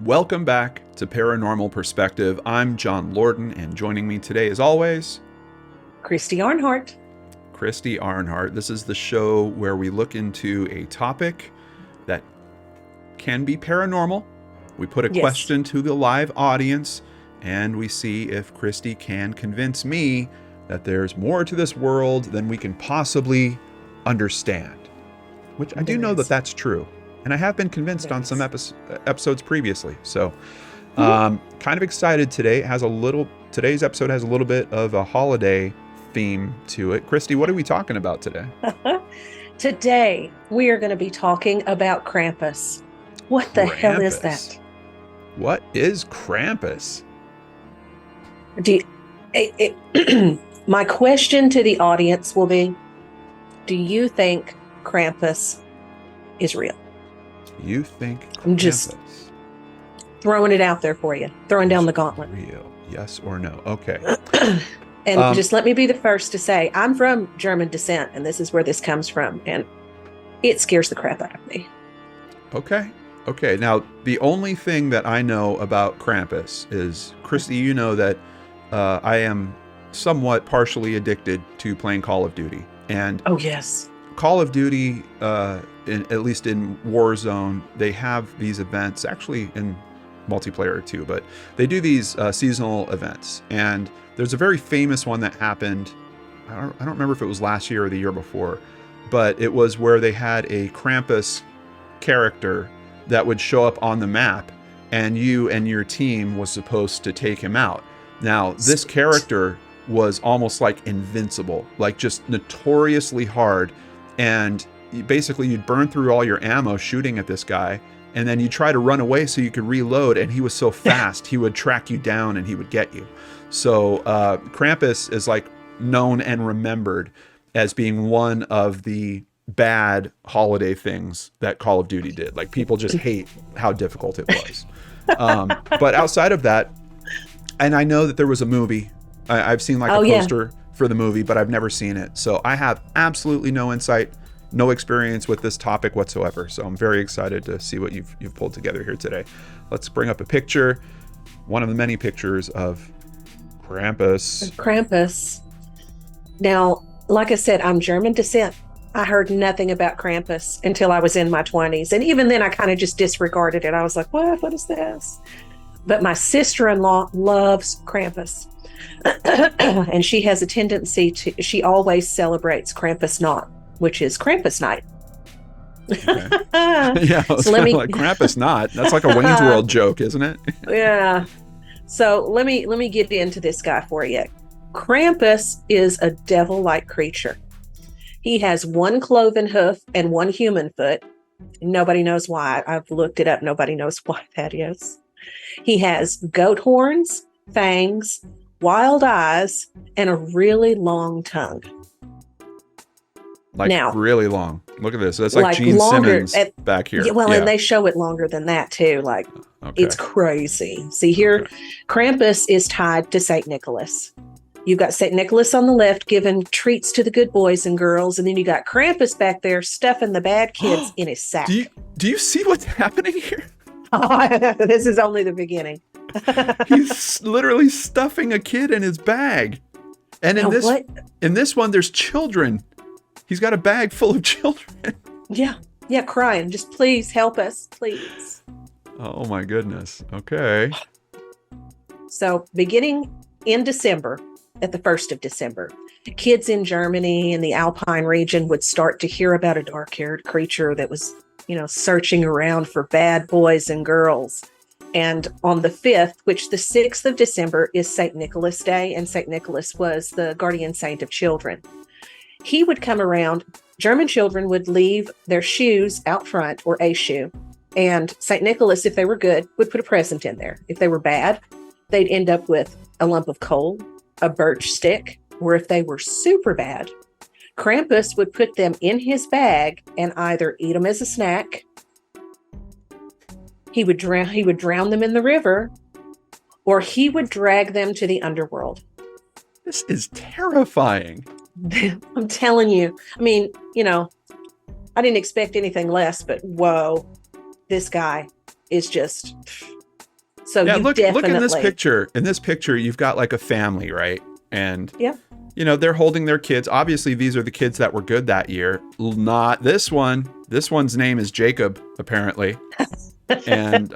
Welcome back to Paranormal Perspective. I'm John Lorden, and joining me today, as always, Christy Arnhart. Christy Arnhart. This is the show where we look into a topic that can be paranormal. We put a question to the live audience, and we see if Christy can convince me that there's more to this world than we can possibly understand. Which I do know that that's true. And I have been convinced on some episodes previously. So kind of excited today. Today's episode has a little bit of a holiday theme to it. Christy, what are we talking about today? Today, we are going to be talking about Krampus. What the hell is that? What is Krampus? My question to the audience will be, do you think Krampus is real? You think Krampus? I'm just throwing it out there for you, throwing down the gauntlet. Real? Yes or no? Okay. And just let me be the first to say, I'm from German descent, and this is where this comes from, and it scares the crap out of me. Okay. Now, the only thing that I know about Krampus is, Christy, you know that I am somewhat partially addicted to playing Call of Duty. And oh, yes. Call of Duty, at least in Warzone, they have these events, actually in multiplayer too, but they do these seasonal events. And there's a very famous one that happened, I don't remember if it was last year or the year before, but it was where they had a Krampus character that would show up on the map, and you and your team was supposed to take him out. Now, this character was almost like invincible, like just notoriously hard. And basically you'd burn through all your ammo shooting at this guy, and then you try to run away so you could reload, and he was so fast he would track you down and he would get you. So Krampus is like known and remembered as being one of the bad holiday things that Call of Duty did. Like, people just hate how difficult it was. But outside of that, and I know that there was a movie, I've seen like a poster for the movie, but I've never seen it. So I have absolutely no insight, no experience with this topic whatsoever. So I'm very excited to see what you've pulled together here today. Let's bring up a picture, one of the many pictures of Krampus. Now, like I said, I'm German descent. I heard nothing about Krampus until I was in my 20s. And even then I kind of just disregarded it. I was like, what is this? But my sister-in-law loves Krampus. And she has a tendency she always celebrates Krampusnacht, which is Krampus night. Okay. Yeah, so like Krampusnacht. That's like a Wayne's World joke, isn't it? Yeah. So let me get into this guy for you. Krampus is a devil-like creature. He has one cloven hoof and one human foot. Nobody knows why. I've looked it up. Nobody knows why that is. He has goat horns, fangs, wild eyes, and a really long tongue. Really long. Look at this. That's like Gene Simmons back here. And they show it longer than that too. It's crazy. See here, Krampus is tied to St. Nicholas. You've got St. Nicholas on the left giving treats to the good boys and girls, and then you got Krampus back there stuffing the bad kids in his sack. Do you see what's happening here? This is only the beginning. He's literally stuffing a kid in his bag. And in this one, there's children. He's got a bag full of children. Yeah, crying. Just please help us, please. Oh my goodness. Okay. So beginning in December, at the 1st of December, kids in Germany and the Alpine region would start to hear about a dark-haired creature that was, searching around for bad boys and girls. And on the 5th, which the 6th of December is St. Nicholas Day, and St. Nicholas was the guardian saint of children. He would come around, German children would leave their shoes out front, or a shoe, and St. Nicholas, if they were good, would put a present in there. If they were bad, they'd end up with a lump of coal, a birch stick, or if they were super bad, Krampus would put them in his bag and either eat them as a snack, he would drown them in the river, or he would drag them to the underworld. This is terrifying. I'm telling you. I mean, I didn't expect anything less, but whoa, this guy is just So Yeah, you look in this definitely, picture. In this picture, you've got like a family, right? And yeah. they're holding their kids. Obviously, these are the kids that were good that year. Not this one. This one's name is Jacob, apparently. And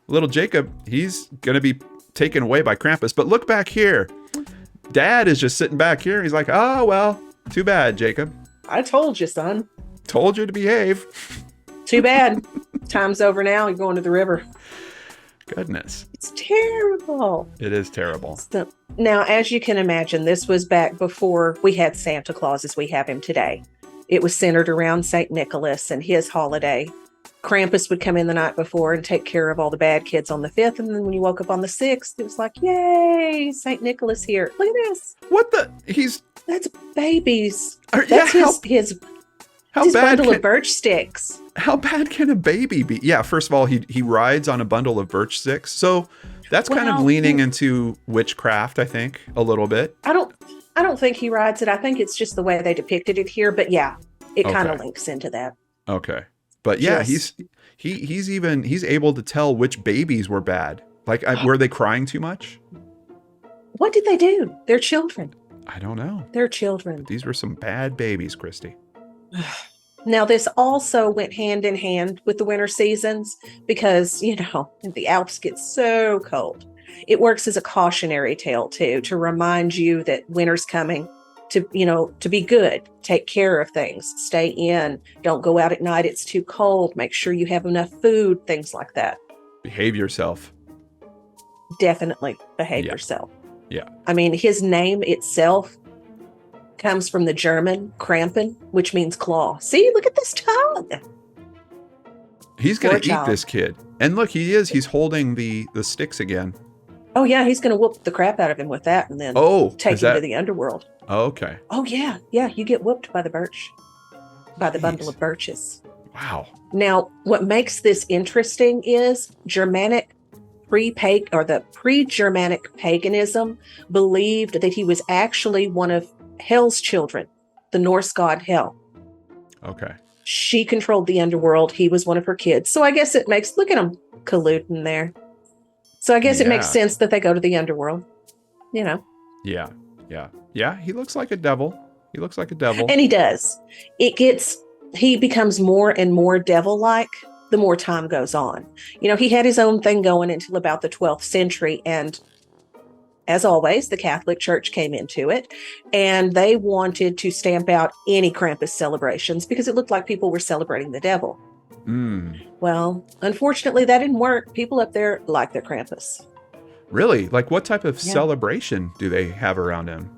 little Jacob, he's going to be taken away by Krampus. But look back here. Dad is just sitting back here. He's like, oh, well, too bad, Jacob. I told you, son. Told you to behave. Too bad. Time's over now. You're going to the river. Goodness. It's terrible. It is terrible. So, now, as you can imagine, this was back before we had Santa Claus as we have him today. It was centered around St. Nicholas and his holiday. Krampus would come in the night before and take care of all the bad kids on the 5th. And then when you woke up on the 6th, it was like, yay, St. Nicholas here. Look at this. What the? That's babies. Yeah, That's his bundle of birch sticks. How bad can a baby be? Yeah, first of all, he rides on a bundle of birch sticks. So that's kind of leaning into witchcraft, I think, a little bit. I don't think he rides it. I think it's just the way they depicted it here. But yeah, it kind of links into that. Okay. But yeah, Yes. he's able to tell which babies were bad. Like, were they crying too much? What did they do? They're children. I don't know. They're children. These were some bad babies, Christy. Now, this also went hand in hand with the winter seasons because, the Alps get so cold. It works as a cautionary tale, too, to remind you that winter's coming, to be good, take care of things, stay in, don't go out at night. It's too cold. Make sure you have enough food, things like that. Behave yourself. Definitely behave yourself. Yeah. I mean, his name itself comes from the German Krampen, which means claw. See, look at this tongue. He's going to eat child. this kid. And look, he's holding the sticks again. Oh, yeah, he's going to whoop the crap out of him with that and then take him to the underworld. Oh, okay. Oh, yeah, you get whooped by the bundle of birches. Wow. Now, what makes this interesting is the pre-Germanic paganism believed that he was actually one of Hel's children, the Norse god Hel. Okay. She controlled the underworld. He was one of her kids. So I guess look at them colluding there. So I guess it makes sense that they go to the underworld, Yeah. He looks like a devil. And he does. He becomes more and more devil-like the more time goes on. He had his own thing going until about the 12th century. And as always, the Catholic Church came into it and they wanted to stamp out any Krampus celebrations because it looked like people were celebrating the devil. Well, unfortunately, that didn't work. People up there like their Krampus. Really? Like, what type of celebration do they have around him?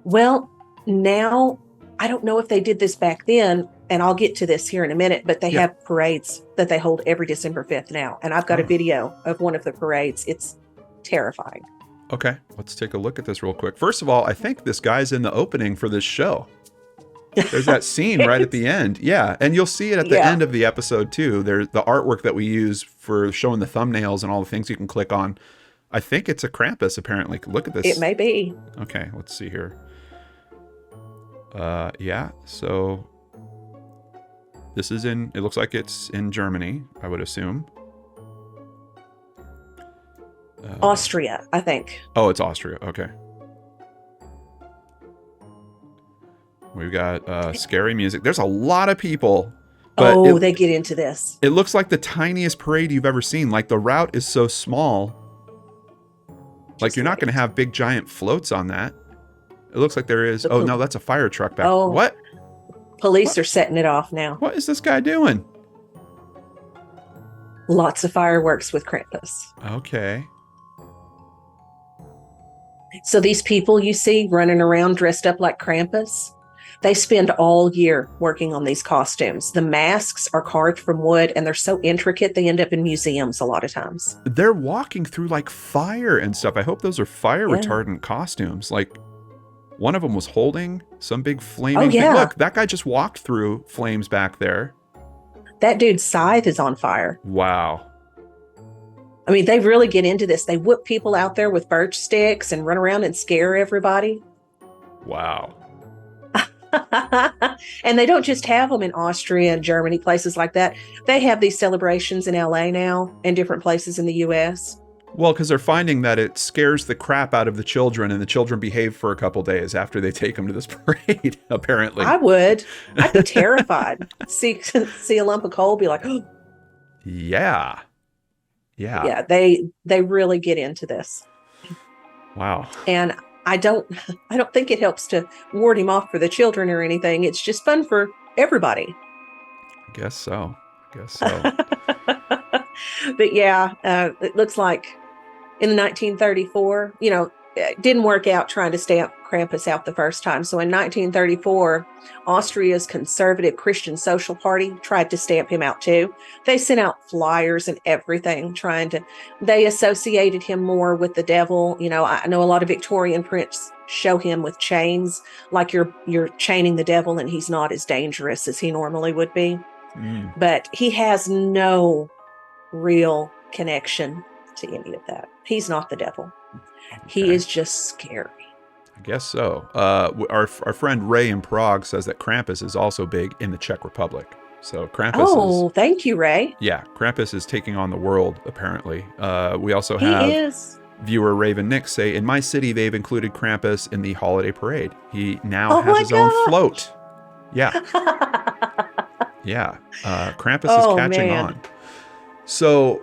Well, now, I don't know if they did this back then, and I'll get to this here in a minute, but they have parades that they hold every December 5th now. And I've got a video of one of the parades. It's terrifying. Okay, let's take a look at this real quick. First of all, I think this guy's in the opening for this show. There's that scene right at the end. Yeah, and you'll see it at the end of the episode too. There's the artwork that we use for showing the thumbnails and all the things you can click on. I think it's a Krampus, apparently. Look at this. It may be. Okay, let's see here. So this is it looks like it's in Germany, I would assume. Austria, I think. Oh, it's Austria. Okay. We've got scary music. There's a lot of people. But they get into this. It looks like the tiniest parade you've ever seen. Like, the route is so small. Like, you're not going to have big, giant floats on that. It looks like there is. Oh, no, that's a fire truck back. Oh. What? Police are setting it off now. What is this guy doing? Lots of fireworks with Krampus. Okay. So these people you see running around dressed up like Krampus, they spend all year working on these costumes. The masks are carved from wood and they're so intricate they end up in museums a lot of times. They're walking through like fire and stuff. I hope those are fire retardant costumes. Like, one of them was holding some big flaming thing. Look, that guy just walked through flames back there. That dude's scythe is on fire. Wow. I mean, they really get into this. They whip people out there with birch sticks and run around and scare everybody. Wow. And they don't just have them in Austria and Germany, places like that. They have these celebrations in LA now and different places in the US. Well, because they're finding that it scares the crap out of the children, and the children behave for a couple days after they take them to this parade, apparently. I would. I'd be terrified. See a lump of coal, be like, oh. Yeah. Yeah. Yeah, they really get into this. Wow. And I don't think it helps to ward him off for the children or anything. It's just fun for everybody. I guess so. But yeah, it looks like in 1934, it didn't work out trying to stamp Krampus out the first time. So in 1934, Austria's conservative Christian Social Party tried to stamp him out too. They sent out flyers and everything they associated him more with the devil. I know a lot of Victorian prints show him with chains, like you're chaining the devil and he's not as dangerous as he normally would be. But he has no real connection to any of that. He's not the devil. Okay. He is just scary. I guess so. Our friend Ray in Prague says that Krampus is also big in the Czech Republic. So Krampus thank you, Ray. Yeah, Krampus is taking on the world, apparently. We also have viewer Raven Nick say, in my city, they've included Krampus in the holiday parade. He now has his own float. Yeah. Yeah. Krampus is catching on. So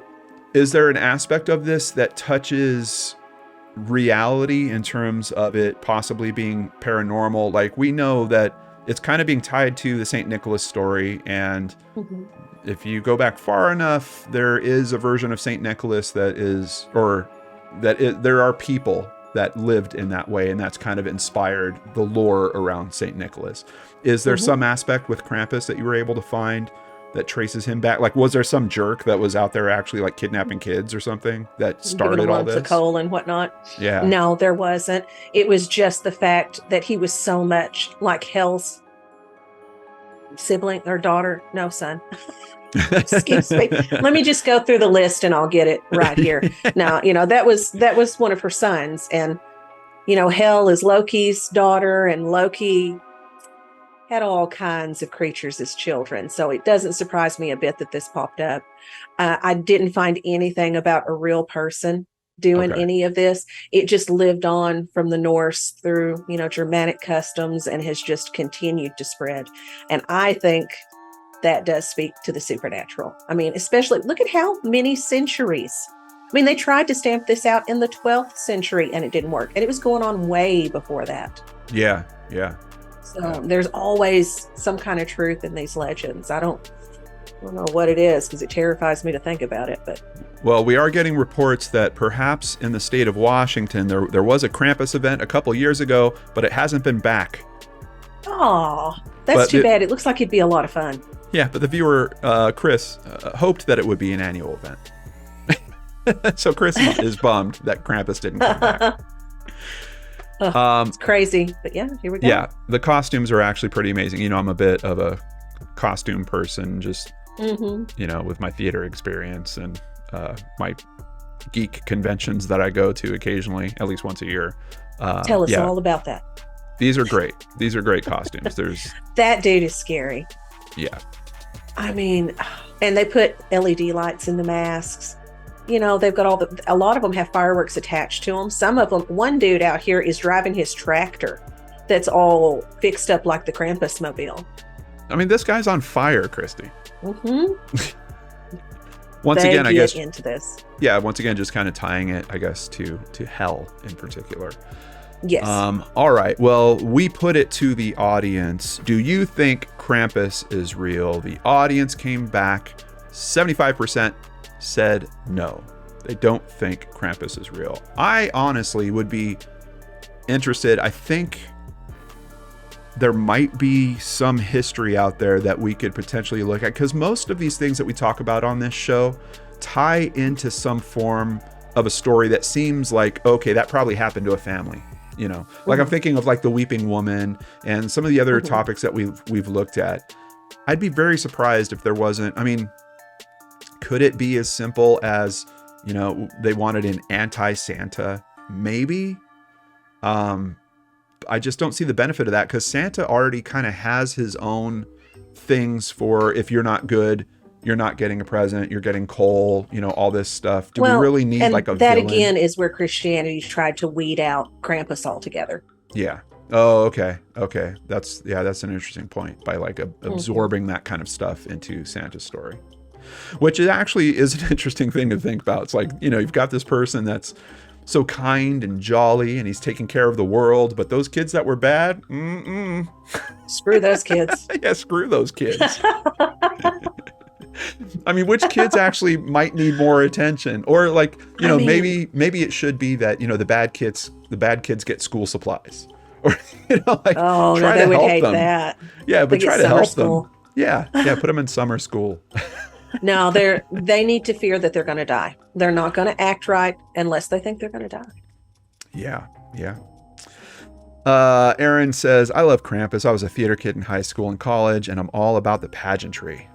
is there an aspect of this that touches reality in terms of it possibly being paranormal? Like, we know that it's kind of being tied to the St. Nicholas story. And if you go back far enough, there is a version of St. Nicholas there are people that lived in that way. And that's kind of inspired the lore around St. Nicholas. Is there some aspect with Krampus that you were able to find that traces him back? Like, was there some jerk that was out there actually like kidnapping kids or something that started all this? Of coal and whatnot. Yeah. No, there wasn't. It was just the fact that he was so much like Hell's sibling or daughter. No, son. Excuse me. Let me just go through the list and I'll get it right here. Now, that was one of her sons, and Hell is Loki's daughter, and Loki had all kinds of creatures as children. So it doesn't surprise me a bit that this popped up. I didn't find anything about a real person doing any of this. It just lived on from the Norse through, Germanic customs and has just continued to spread. And I think that does speak to the supernatural. I mean, especially look at how many centuries. I mean, they tried to stamp this out in the 12th century and it didn't work. And it was going on way before that. Yeah. So there's always some kind of truth in these legends. I don't know what it is because it terrifies me to think about it. But well, we are getting reports that perhaps in the state of Washington, there was a Krampus event a couple years ago, but it hasn't been back. Oh, that's too bad. It looks like it'd be a lot of fun. Yeah, but the viewer, Chris, hoped that it would be an annual event. So Chris is bummed that Krampus didn't come back. It's crazy, but yeah, here we go. Yeah, the costumes are actually pretty amazing. I'm a bit of a costume person, just with my theater experience and my geek conventions that I go to occasionally, at least once a year. Tell us all about that. These are great. These are great costumes. That dude is scary. Yeah. I mean, and they put LED lights in the masks. They've got a lot of them have fireworks attached to them. Some of them, one dude out here is driving his tractor that's all fixed up like the Krampus mobile. I mean, this guy's on fire, Christy. Once again, I guess into this. Yeah, once again, just kind of tying it, I guess, to hell in particular. Yes. All right. Well, we put it to the audience. Do you think Krampus is real? The audience came back. 75% said no. They don't think Krampus is real. I honestly would be interested. I think there might be some history out there that we could potentially look at, because most of these things that we talk about on this show tie into some form of a story that seems like, okay, that probably happened to a family. Like I'm thinking of like the Weeping Woman and some of the other topics that we've looked at. I'd be very surprised if there wasn't. I mean, could it be as simple as, they wanted an anti-Santa? Maybe. I just don't see the benefit of that, because Santa already kind of has his own things for, if you're not good, you're not getting a present, you're getting coal, all this stuff. Do we really need like a that villain? again is where Christianity tried to weed out Krampus altogether. Yeah. Oh, okay. Okay. That's an interesting point, by like absorbing that kind of stuff into Santa's story, which actually is an interesting thing to think about. It's like, you've got this person that's so kind and jolly and he's taking care of the world, but those kids that were bad, screw those kids. Yeah, screw those kids. I mean, which kids actually might need more attention? Or like, maybe it should be that, the bad kids get school supplies. Or, try to would help hate them. that. Yeah, but try to help them. Yeah, put them in summer school. No, they need to fear that they're going to die. They're not going to act right unless they think they're going to die. Yeah. Aaron says, I love Krampus. I was a theater kid in high school and college, and I'm all about the pageantry.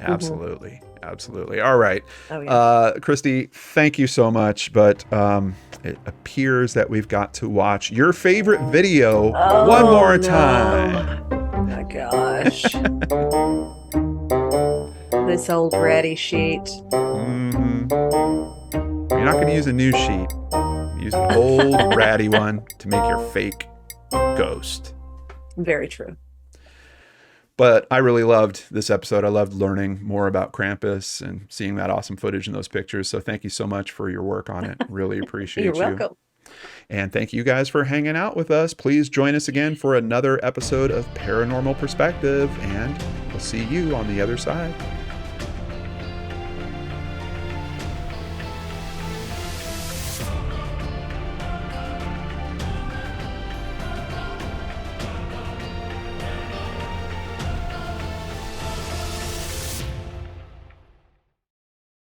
Absolutely. Absolutely. All right. Oh, yeah. Christy, thank you so much. But it appears that we've got to watch your favorite video one more time. Oh, my gosh. This old ratty sheet. Mm-hmm. You're not going to use a new sheet. Use an old ratty one to make your fake ghost. Very true. But I really loved this episode. I loved learning more about Krampus and seeing that awesome footage in those pictures. So thank you so much for your work on it. Really appreciate You're welcome. And thank you guys for hanging out with us. Please join us again for another episode of Paranormal Perspective, and we'll see you on the other side.